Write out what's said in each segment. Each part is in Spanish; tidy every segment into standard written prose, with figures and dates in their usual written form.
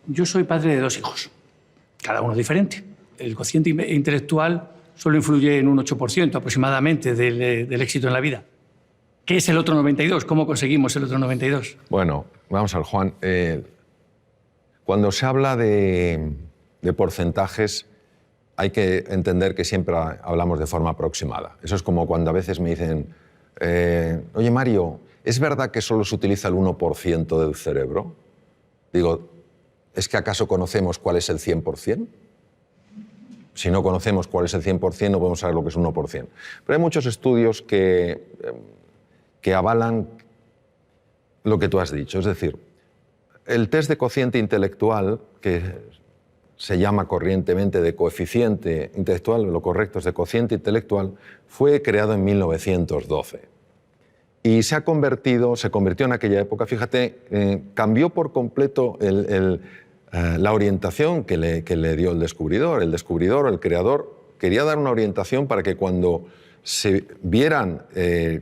Yo soy padre de 2 hijos, cada uno diferente. El cociente intelectual solo influye en un 8% aproximadamente del éxito en la vida. ¿Qué es el otro 92%? ¿Cómo conseguimos el otro 92%? Bueno, vamos a ver, Juan. Cuando se habla de porcentajes, hay que entender que siempre hablamos de forma aproximada. Eso es como cuando a veces me dicen, oye, Mario, ¿es verdad que solo se utiliza el 1% del cerebro? Digo, ¿es que acaso conocemos cuál es el 100%? Si no conocemos cuál es el 100%, no podemos saber lo que es un 1%. Pero hay muchos estudios que avalan lo que tú has dicho. Es decir, el test de cociente intelectual, que se llama corrientemente de coeficiente intelectual, lo correcto es de cociente intelectual, fue creado en 1912. Y se convirtió en aquella época, fíjate, cambió por completo la orientación que le dio el descubridor. El descubridor, el creador, quería dar una orientación para que cuando se vieran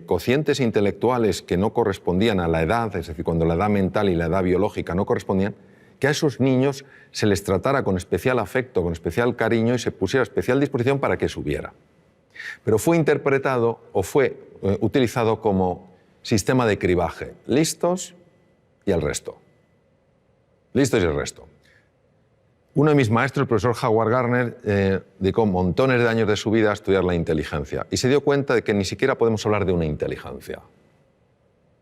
cocientes intelectuales que no correspondían a la edad, es decir, cuando la edad mental y la edad biológica no correspondían, que a esos niños se les tratara con especial afecto, con especial cariño y se pusiera a especial disposición para que subiera. Pero fue interpretado o fue utilizado como sistema de cribaje. Listos y el resto. Listos y el resto. Uno de mis maestros, el profesor Howard Gardner, dedicó montones de años de su vida a estudiar la inteligencia y se dio cuenta de que ni siquiera podemos hablar de una inteligencia.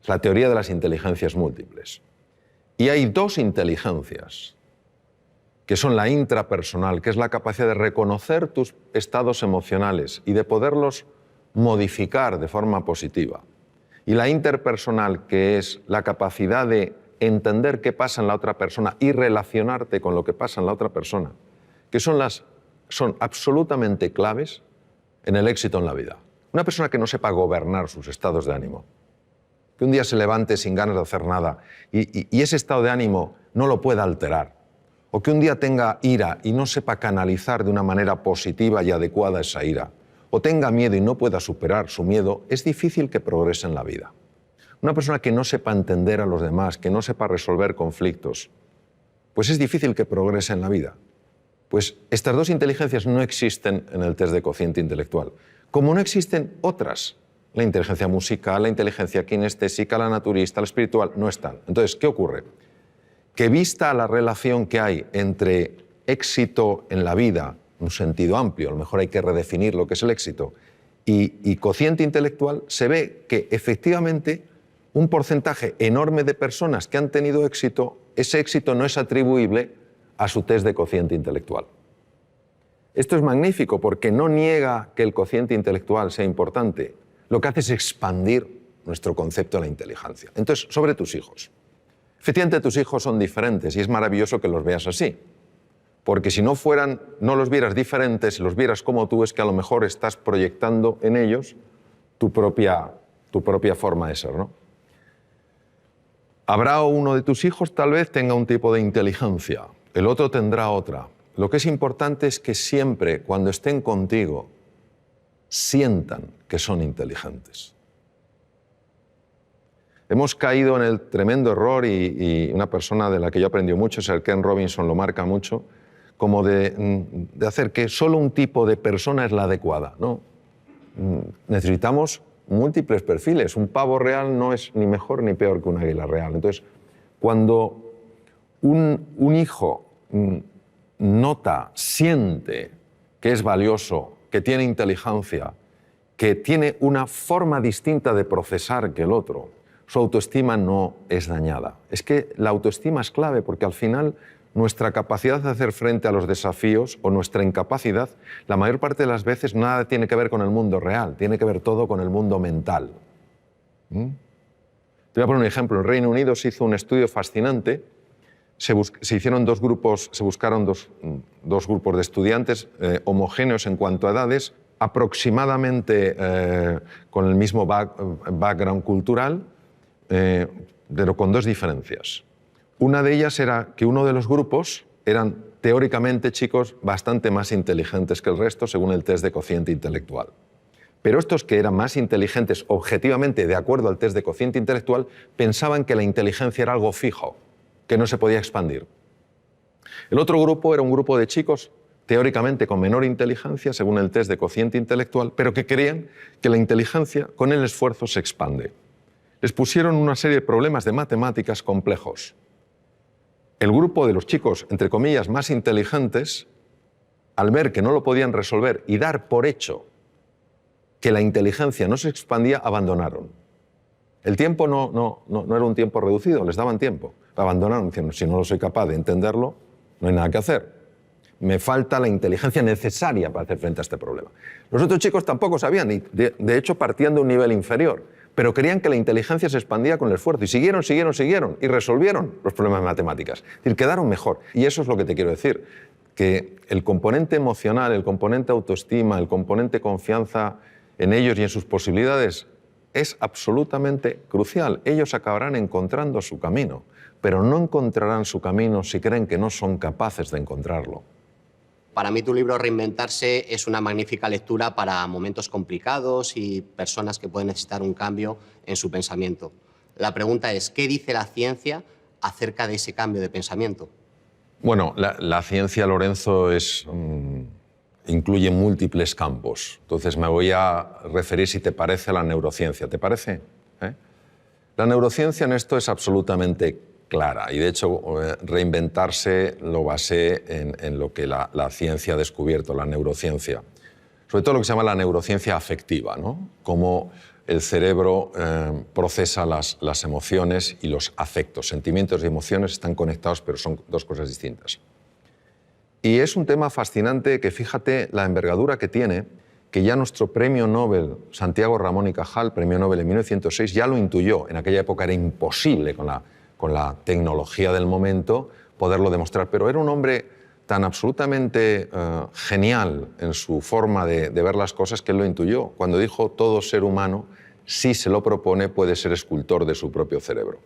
Es la teoría de las inteligencias múltiples. Y hay 2 inteligencias, que son la intrapersonal, que es la capacidad de reconocer tus estados emocionales y de poderlos modificar de forma positiva. Y la interpersonal, que es la capacidad de entender qué pasa en la otra persona y relacionarte con lo que pasa en la otra persona, que son absolutamente claves en el éxito en la vida. Una persona que no sepa gobernar sus estados de ánimo, que un día se levante sin ganas de hacer nada y ese estado de ánimo no lo pueda alterar, o que un día tenga ira y no sepa canalizar de una manera positiva y adecuada esa ira, o tenga miedo y no pueda superar su miedo, es difícil que progrese en la vida. Una persona que no sepa entender a los demás, que no sepa resolver conflictos, pues es difícil que progrese en la vida. Pues estas 2 inteligencias no existen en el test de cociente intelectual, como no existen otras. La inteligencia musical, la inteligencia kinestésica, la naturista, la espiritual, no están. Entonces, ¿qué ocurre? Que vista la relación que hay entre éxito en la vida, en un sentido amplio, a lo mejor hay que redefinir lo que es el éxito, y cociente intelectual, se ve que efectivamente un porcentaje enorme de personas que han tenido éxito, ese éxito no es atribuible a su test de cociente intelectual. Esto es magnífico porque no niega que el cociente intelectual sea importante, lo que hace es expandir nuestro concepto de la inteligencia. Entonces, sobre tus hijos. Efectivamente, tus hijos son diferentes y es maravilloso que los veas así. Porque si no los vieras diferentes, si los vieras como tú, es que a lo mejor estás proyectando en ellos tu propia forma de ser, ¿no? Habrá uno de tus hijos, tal vez tenga un tipo de inteligencia, el otro tendrá otra. Lo que es importante es que siempre, cuando estén contigo, sientan que son inteligentes. Hemos caído en el tremendo error, y una persona de la que yo aprendí mucho, Sir Ken Robinson lo marca mucho, como de hacer que solo un tipo de persona es la adecuada, ¿no? Necesitamos múltiples perfiles. Un pavo real no es ni mejor ni peor que un águila real. Entonces, cuando un hijo nota, siente que es valioso, que tiene inteligencia, que tiene una forma distinta de procesar que el otro, su autoestima no es dañada. Es que la autoestima es clave porque al final nuestra capacidad de hacer frente a los desafíos o nuestra incapacidad, la mayor parte de las veces nada tiene que ver con el mundo real, tiene que ver todo con el mundo mental. Te voy a poner un ejemplo. En el Reino Unido se hizo un estudio fascinante. Se hicieron 2 grupos, se buscaron dos grupos de estudiantes homogéneos en cuanto a edades, aproximadamente con el mismo background cultural, pero con 2 diferencias. Una de ellas era que uno de los grupos eran teóricamente chicos bastante más inteligentes que el resto según el test de cociente intelectual. Pero estos que eran más inteligentes objetivamente de acuerdo al test de cociente intelectual pensaban que la inteligencia era algo fijo, que no se podía expandir. El otro grupo era un grupo de chicos teóricamente con menor inteligencia, según el test de cociente intelectual, pero que creían que la inteligencia con el esfuerzo se expande. Les pusieron una serie de problemas de matemáticas complejos. El grupo de los chicos, entre comillas, más inteligentes, al ver que no lo podían resolver y dar por hecho que la inteligencia no se expandía, abandonaron. El tiempo no era un tiempo reducido, les daban tiempo. Abandonaron, diciendo, si no lo soy capaz de entenderlo, no hay nada que hacer. Me falta la inteligencia necesaria para hacer frente a este problema. Los otros chicos tampoco sabían, y de hecho partían de un nivel inferior, pero creían que la inteligencia se expandía con el esfuerzo, y siguieron, y resolvieron los problemas de matemáticas. Es decir, quedaron mejor. Y eso es lo que te quiero decir, que el componente emocional, el componente autoestima, el componente confianza en ellos y en sus posibilidades es absolutamente crucial. Ellos acabarán encontrando su camino, pero no encontrarán su camino si creen que no son capaces de encontrarlo. Para mí tu libro Reinventarse es una magnífica lectura para momentos complicados y personas que pueden necesitar un cambio en su pensamiento. La pregunta es, ¿qué dice la ciencia acerca de ese cambio de pensamiento? Bueno, la ciencia, Lorenzo, incluye múltiples campos. Entonces me voy a referir, si te parece, a la neurociencia. ¿Te parece? La neurociencia en esto es absolutamente clara y, de hecho, Reinventarse lo basé en lo que la ciencia ha descubierto, la neurociencia. Sobre todo lo que se llama la neurociencia afectiva, ¿no? Cómo el cerebro procesa las emociones y los afectos. Sentimientos y emociones están conectados, pero son dos cosas distintas. Y es un tema fascinante que, fíjate, la envergadura que tiene, que ya nuestro premio Nobel, Santiago Ramón y Cajal, premio Nobel en 1906, ya lo intuyó. En aquella época era imposible con la tecnología del momento poderlo demostrar, pero era un hombre tan absolutamente genial en su forma de ver las cosas que él lo intuyó. Cuando dijo, todo ser humano, si se lo propone, puede ser escultor de su propio cerebro.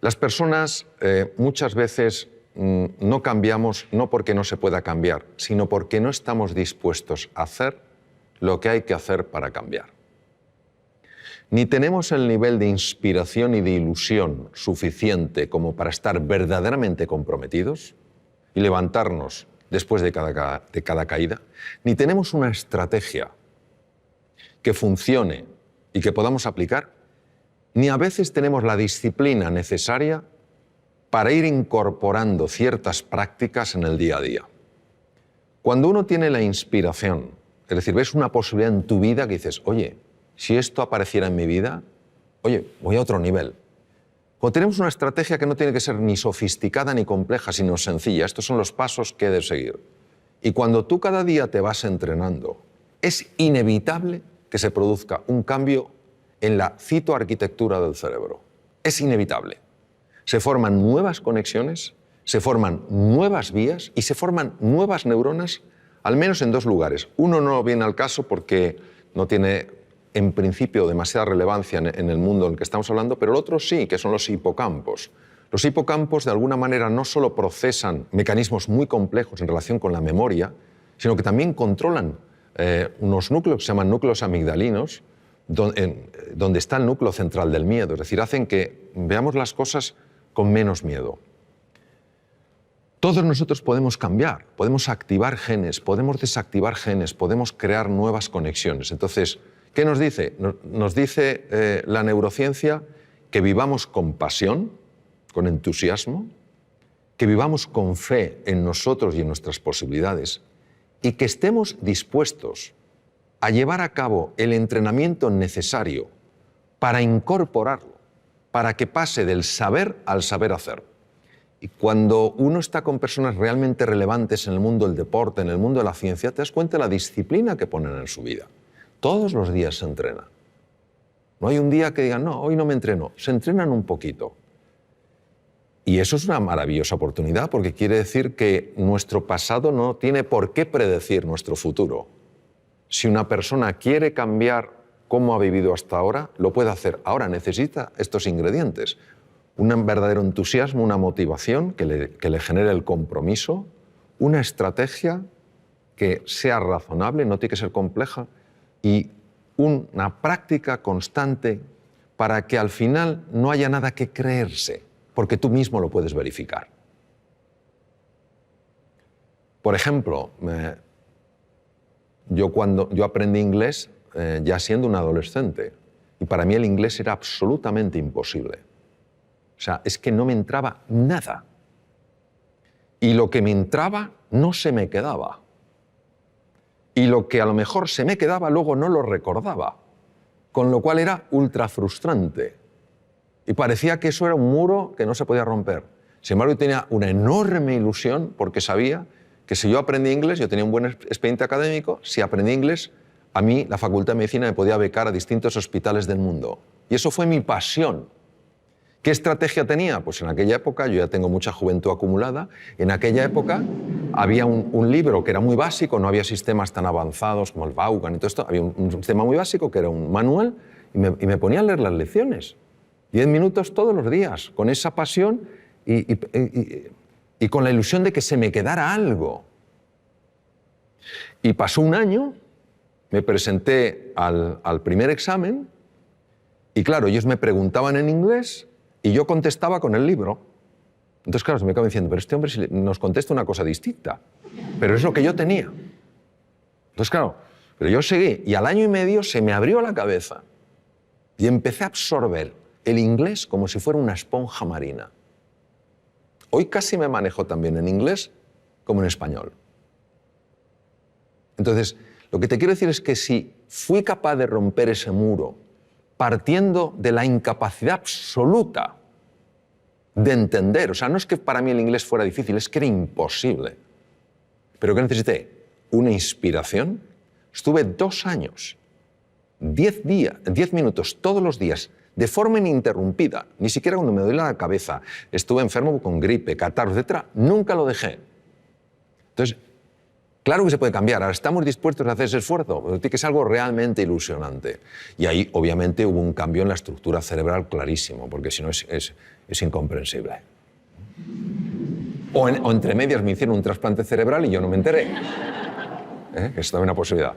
Las personas muchas veces no cambiamos no porque no se pueda cambiar, sino porque no estamos dispuestos a hacer lo que hay que hacer para cambiar. Ni tenemos el nivel de inspiración y de ilusión suficiente como para estar verdaderamente comprometidos y levantarnos después de cada caída, ni tenemos una estrategia que funcione y que podamos aplicar, ni a veces tenemos la disciplina necesaria para ir incorporando ciertas prácticas en el día a día. Cuando uno tiene la inspiración, es decir, ves una posibilidad en tu vida que dices, oye, si esto apareciera en mi vida, oye, voy a otro nivel. Cuando tenemos una estrategia que no tiene que ser ni sofisticada ni compleja, sino sencilla, estos son los pasos que he de seguir. Y cuando tú cada día te vas entrenando, es inevitable que se produzca un cambio en la citoarquitectura del cerebro. Es inevitable. Se forman nuevas conexiones, se forman nuevas vías y se forman nuevas neuronas, al menos en dos lugares. Uno no viene al caso porque no tiene, en principio, demasiada relevancia en el mundo en el que estamos hablando, pero el otro sí, que son los hipocampos. Los hipocampos, de alguna manera, no solo procesan mecanismos muy complejos en relación con la memoria, sino que también controlan unos núcleos que se llaman núcleos amigdalinos, donde está el núcleo central del miedo. Es decir, hacen que veamos las cosas con menos miedo. Todos nosotros podemos cambiar, podemos activar genes, podemos desactivar genes, podemos crear nuevas conexiones. Entonces, ¿qué nos dice? Nos dice la neurociencia que vivamos con pasión, con entusiasmo, que vivamos con fe en nosotros y en nuestras posibilidades y que estemos dispuestos a llevar a cabo el entrenamiento necesario para incorporarlo, para que pase del saber al saber hacer. Y cuando uno está con personas realmente relevantes en el mundo del deporte, en el mundo de la ciencia, te das cuenta de la disciplina que ponen en su vida. Todos los días se entrena. No hay un día que digan, no, hoy no me entreno. Se entrenan un poquito. Y eso es una maravillosa oportunidad porque quiere decir que nuestro pasado no tiene por qué predecir nuestro futuro. Si una persona quiere cambiar cómo ha vivido hasta ahora, lo puede hacer. Ahora necesita estos ingredientes. Un verdadero entusiasmo, una motivación que le genere el compromiso, una estrategia que sea razonable, no tiene que ser compleja, y una práctica constante para que al final no haya nada que creerse, porque tú mismo lo puedes verificar. Por ejemplo, yo aprendí inglés ya siendo un adolescente y para mí el inglés era absolutamente imposible. O sea, es que no me entraba nada. Y lo que me entraba no se me quedaba. Y lo que a lo mejor se me quedaba luego no lo recordaba. Con lo cual era ultra frustrante. Y parecía que eso era un muro que no se podía romper. Sin embargo, yo tenía una enorme ilusión porque sabía que si yo aprendí inglés, yo tenía un buen expediente académico, si aprendí inglés, a mí la Facultad de Medicina me podía becar a distintos hospitales del mundo. Y eso fue mi pasión. ¿Qué estrategia tenía? Pues en aquella época, yo ya tengo mucha juventud acumulada, en aquella época había un libro que era muy básico, no había sistemas tan avanzados como el Vaughan y todo esto, había un sistema muy básico que era un manual y me ponía a leer las lecciones. 10 minutos todos los días, con esa pasión y con la ilusión de que se me quedara algo. Y pasó un año, me presenté al primer examen y claro, ellos me preguntaban en inglés y yo contestaba con el libro. Entonces, claro, se me acaba diciendo, pero este hombre nos contesta una cosa distinta. Pero es lo que yo tenía. Entonces, claro, pero yo seguí y al año y medio se me abrió la cabeza y empecé a absorber el inglés como si fuera una esponja marina. Hoy casi me manejo también en inglés como en español. Entonces, lo que te quiero decir es que si fui capaz de romper ese muro partiendo de la incapacidad absoluta de entender, o sea, no es que para mí el inglés fuera difícil, es que era imposible, pero que necesité una inspiración. Estuve 2 años, 10 minutos todos los días, de forma ininterrumpida, ni siquiera cuando me duele la cabeza, estuve enfermo con gripe, catarro, etc., nunca lo dejé. Entonces, claro que se puede cambiar, ahora estamos dispuestos a hacer ese esfuerzo, pero tiene que ser algo realmente ilusionante. Y ahí, obviamente, hubo un cambio en la estructura cerebral clarísimo, porque si no es incomprensible. O entre medias me hicieron un trasplante cerebral y yo no me enteré. Que es también una posibilidad.